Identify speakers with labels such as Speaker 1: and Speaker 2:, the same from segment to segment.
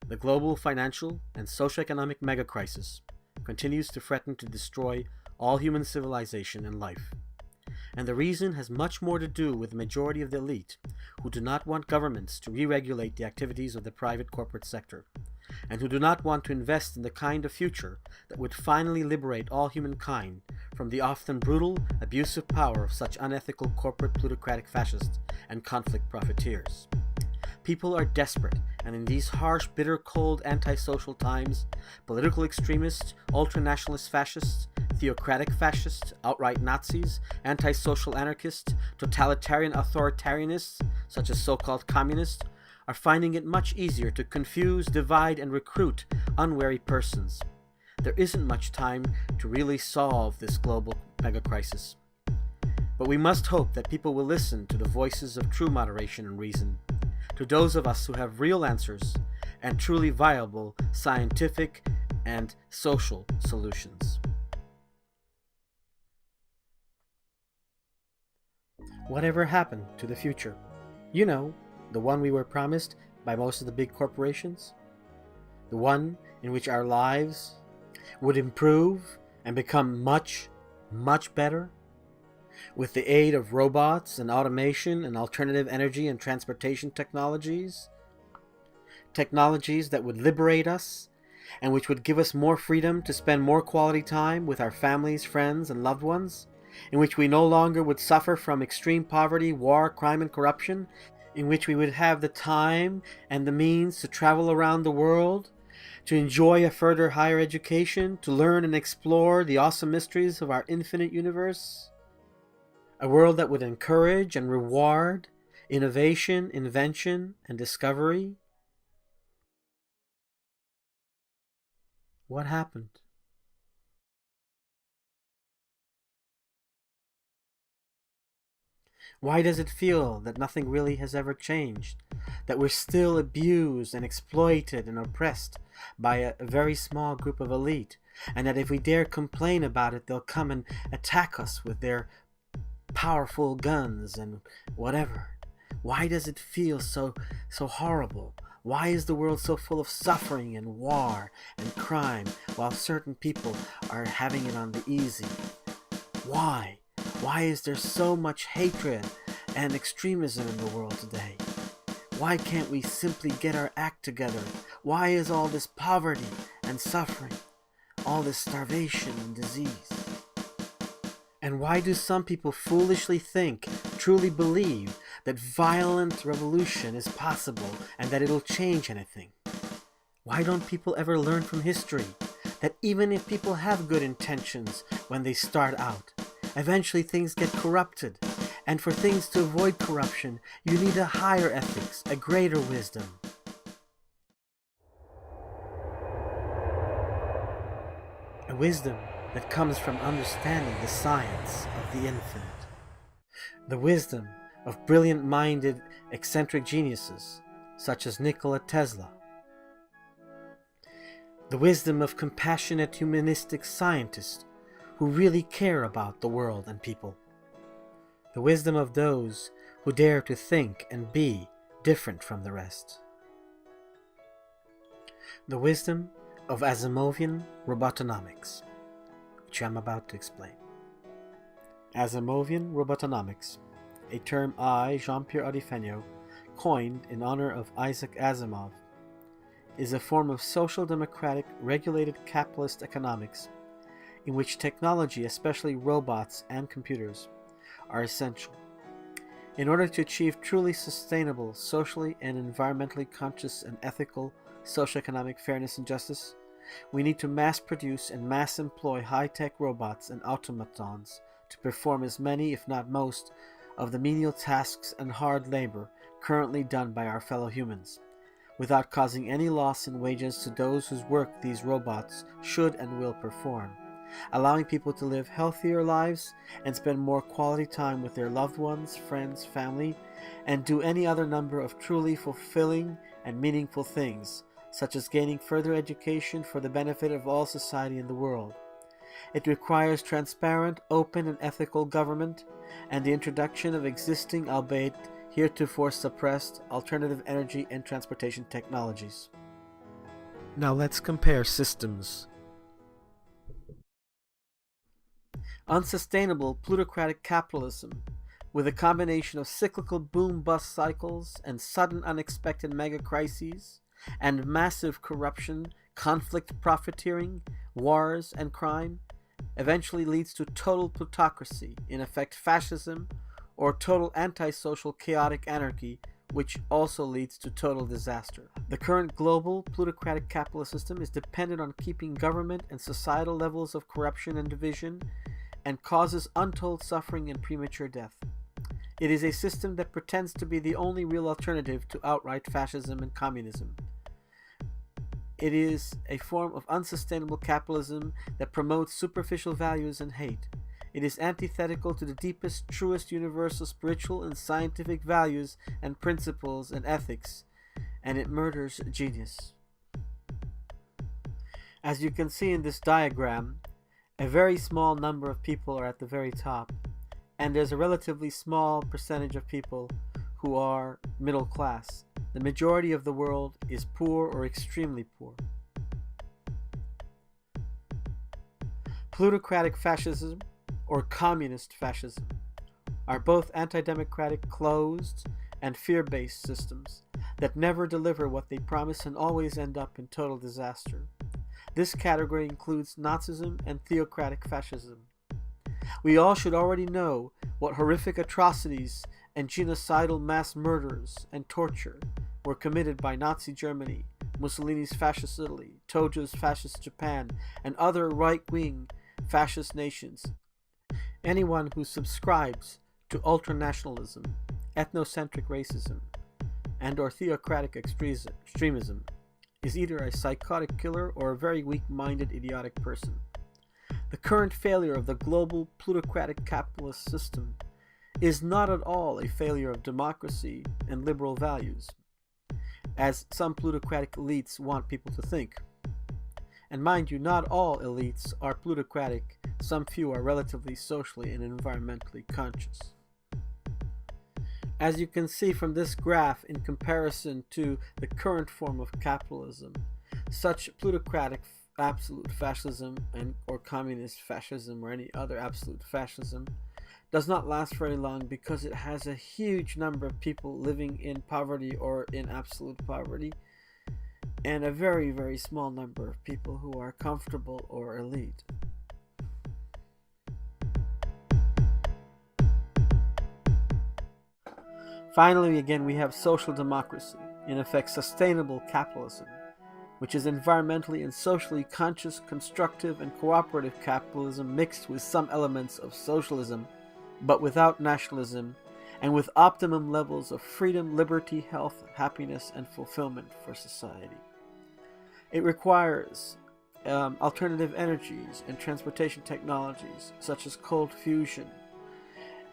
Speaker 1: The global financial and socioeconomic megacrisis continues to threaten to destroy all human civilization and life. And the reason has much more to do with the majority of the elite, who do not want governments to re-regulate the activities of the private corporate sector, and who do not want to invest in the kind of future that would finally liberate all humankind from the often brutal, abusive power of such unethical corporate plutocratic fascists and conflict profiteers. People are desperate, and in these harsh, bitter, cold, antisocial times, political extremists, ultranationalist fascists, theocratic fascists, outright Nazis, antisocial anarchists, totalitarian authoritarianists, such as so-called communists, are finding it much easier to confuse, divide, and recruit unwary persons. There isn't much time to really solve this global megacrisis. But we must hope that people will listen to the voices of true moderation and reason, to those of us who have real answers and truly viable scientific and social solutions. Whatever happened to the future? You know, the one we were promised by most of the big corporations? The one in which our lives would improve and become much, much better? With the aid of robots and automation and alternative energy and transportation technologies? Technologies that would liberate us and which would give us more freedom to spend more quality time with our families, friends, and loved ones? In which we no longer would suffer from extreme poverty, war, crime, and corruption? In which we would have the time and the means to travel around the world, to enjoy a further higher education, to learn and explore the awesome mysteries of our infinite universe? A world that would encourage and reward innovation, invention, and discovery? What happened? Why does it feel that nothing really has ever changed? That we're still abused and exploited and oppressed by a very small group of elite, and that if we dare complain about it, they'll come and attack us with their powerful guns and whatever? Why does it feel so horrible? Why is the world so full of suffering and war and crime while certain people are having it on the easy? Why? Why is there so much hatred and extremism in the world today? Why can't we simply get our act together? Why is all this poverty and suffering, all this starvation and disease? And why do some people foolishly think, truly believe, that violent revolution is possible and that it'll change anything? Why don't people ever learn from history that even if people have good intentions when they start out, eventually things get corrupted, and for things to avoid corruption, you need a higher ethics, a greater wisdom? A wisdom that comes from understanding the science of the infinite. The wisdom of brilliant-minded, eccentric geniuses, such as Nikola Tesla. The wisdom of compassionate, humanistic scientists who really care about the world and people. The wisdom of those who dare to think and be different from the rest. The wisdom of Asimovian Robotonomics, which I'm about to explain. Asimovian Robotonomics, a term I, Jean-Pierre Adifenio, coined in honor of Isaac Asimov, is a form of social democratic regulated capitalist economics in which technology, especially robots and computers, are essential. In order to achieve truly sustainable, socially and environmentally conscious and ethical socioeconomic fairness and justice, we need to mass produce and mass employ high-tech robots and automatons to perform as many, if not most, of the menial tasks and hard labor currently done by our fellow humans, without causing any loss in wages to those whose work these robots should and will perform, allowing people to live healthier lives and spend more quality time with their loved ones, friends, family, and do any other number of truly fulfilling and meaningful things, such as gaining further education for the benefit of all society in the world. It requires transparent, open, and ethical government, and the introduction of existing, albeit heretofore suppressed, alternative energy and transportation technologies. Now let's compare systems. Unsustainable plutocratic capitalism, with a combination of cyclical boom-bust cycles and sudden unexpected mega-crises, and massive corruption, conflict profiteering, wars, and crime, eventually leads to total plutocracy, in effect fascism, or total antisocial chaotic anarchy, which also leads to total disaster. The current global plutocratic capitalist system is dependent on keeping government and societal levels of corruption and division, and causes untold suffering and premature death. It is a system that pretends to be the only real alternative to outright fascism and communism. It is a form of unsustainable capitalism that promotes superficial values and hate. It is antithetical to the deepest, truest, universal spiritual and scientific values and principles and ethics, and it murders genius. As you can see in this diagram, a very small number of people are at the very top, and there's a relatively small percentage of people who are middle class. The majority of the world is poor or extremely poor. Plutocratic fascism or communist fascism are both anti-democratic, closed, and fear-based systems that never deliver what they promise and always end up in total disaster. This category includes Nazism and theocratic fascism. We all should already know what horrific atrocities and genocidal mass murders and torture were committed by Nazi Germany, Mussolini's fascist Italy, Tojo's fascist Japan, and other right-wing fascist nations. Anyone who subscribes to ultranationalism, ethnocentric racism, and/or theocratic extremism is either a psychotic killer or a very weak-minded, idiotic person. The current failure of the global plutocratic capitalist system is not at all a failure of democracy and liberal values, as some plutocratic elites want people to think. And mind you, not all elites are plutocratic. Some few are relatively socially and environmentally conscious. As you can see from this graph, in comparison to the current form of capitalism, such plutocratic absolute fascism or communist fascism or any other absolute fascism does not last very long, because it has a huge number of people living in poverty or in absolute poverty, and a very, very small number of people who are comfortable or elite. Finally, again, we have social democracy, in effect sustainable capitalism, which is environmentally and socially conscious, constructive, and cooperative capitalism mixed with some elements of socialism, but without nationalism, and with optimum levels of freedom, liberty, health, happiness, and fulfillment for society. It requires alternative energies and transportation technologies, such as cold fusion,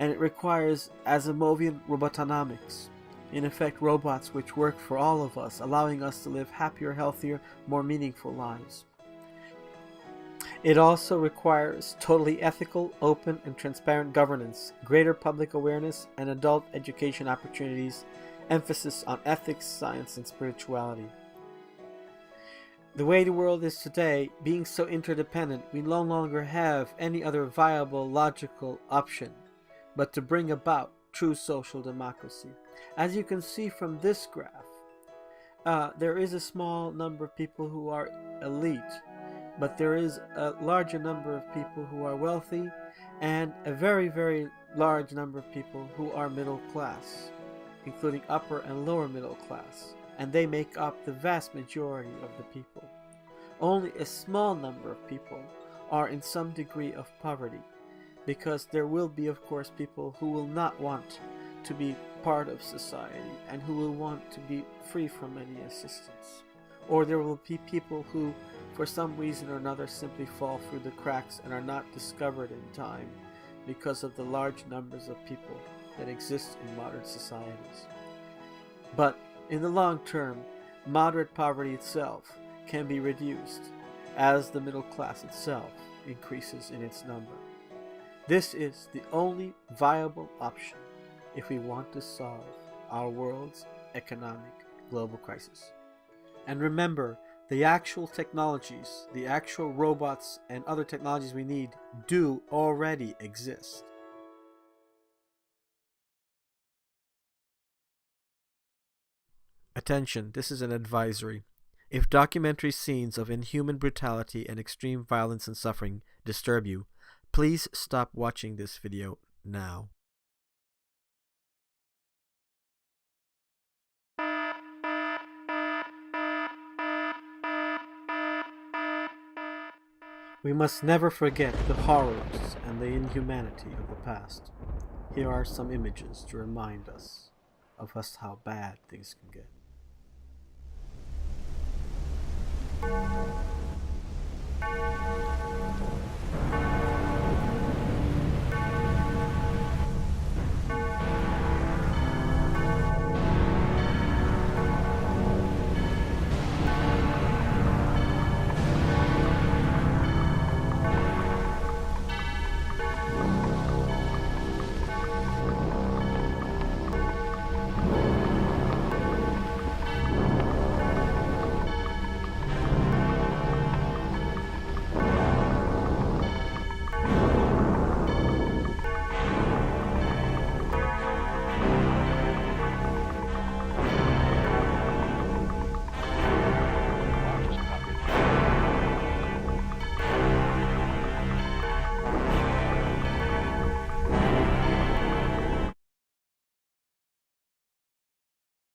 Speaker 1: and it requires Asimovian Robotonomics, in effect robots which work for all of us, allowing us to live happier, healthier, more meaningful lives. It also requires totally ethical, open, and transparent governance, greater public awareness, and adult education opportunities, emphasis on ethics, science, and spirituality. The way the world is today, being so interdependent, we no longer have any other viable, logical option but to bring about true social democracy. As you can see from this graph, there is a small number of people who are elite, but there is a larger number of people who are wealthy and a very, very large number of people who are middle class, including upper and lower middle class, and they make up the vast majority of the people. Only a small number of people are in some degree of poverty, because there will be, of course, people who will not want to be part of society and who will want to be free from any assistance. Or there will be people who, for some reason or another, simply fall through the cracks and are not discovered in time because of the large numbers of people that exist in modern societies. But in the long term, moderate poverty itself can be reduced as the middle class itself increases in its number. This is the only viable option if we want to solve our world's economic global crisis. And remember, the actual technologies, the actual robots and other technologies we need do already exist. Attention, this is an advisory. If documentary scenes of inhuman brutality and extreme violence and suffering disturb you, please stop watching this video now. We must never forget the horrors and the inhumanity of the past. Here are some images to remind us of how bad things can get.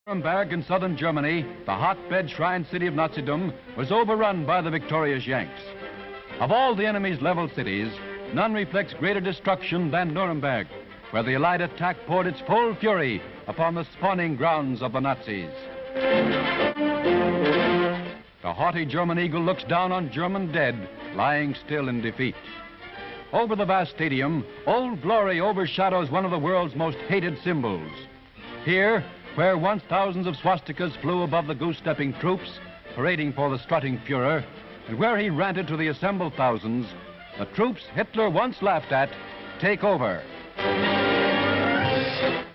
Speaker 2: Nuremberg in southern Germany, the hotbed shrine city of Nazism, was overrun by the victorious Yanks. Of all the enemy's leveled cities, none reflects greater destruction than Nuremberg, where the Allied attack poured its full fury upon the spawning grounds of the Nazis. The haughty German eagle looks down on German dead, lying still in defeat. Over the vast stadium, Old Glory overshadows one of the world's most hated symbols. Here, where once thousands of swastikas flew above the goose-stepping troops, parading for the strutting Fuhrer, and where he ranted to the assembled thousands, the troops Hitler once laughed at take over.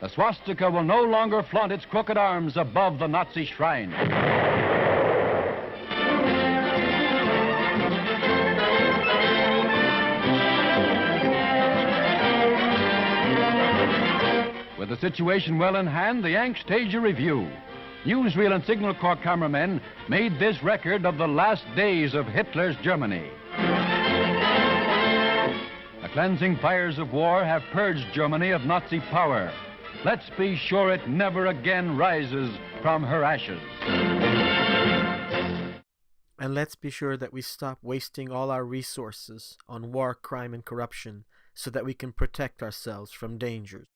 Speaker 2: The swastika will no longer flaunt its crooked arms above the Nazi shrine. With the situation well in hand, the Yanks stage a review. Newsreel and Signal Corps cameramen made this record of the last days of Hitler's Germany. The cleansing fires of war have purged Germany of Nazi power. Let's be sure it never again rises from her ashes.
Speaker 1: And let's be sure that we stop wasting all our resources on war, crime, and corruption so that we can protect ourselves from dangers.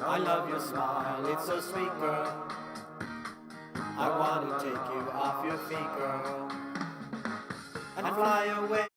Speaker 3: I love your smile, it's so sweet, girl. I want to take you off your feet, girl. and fly away.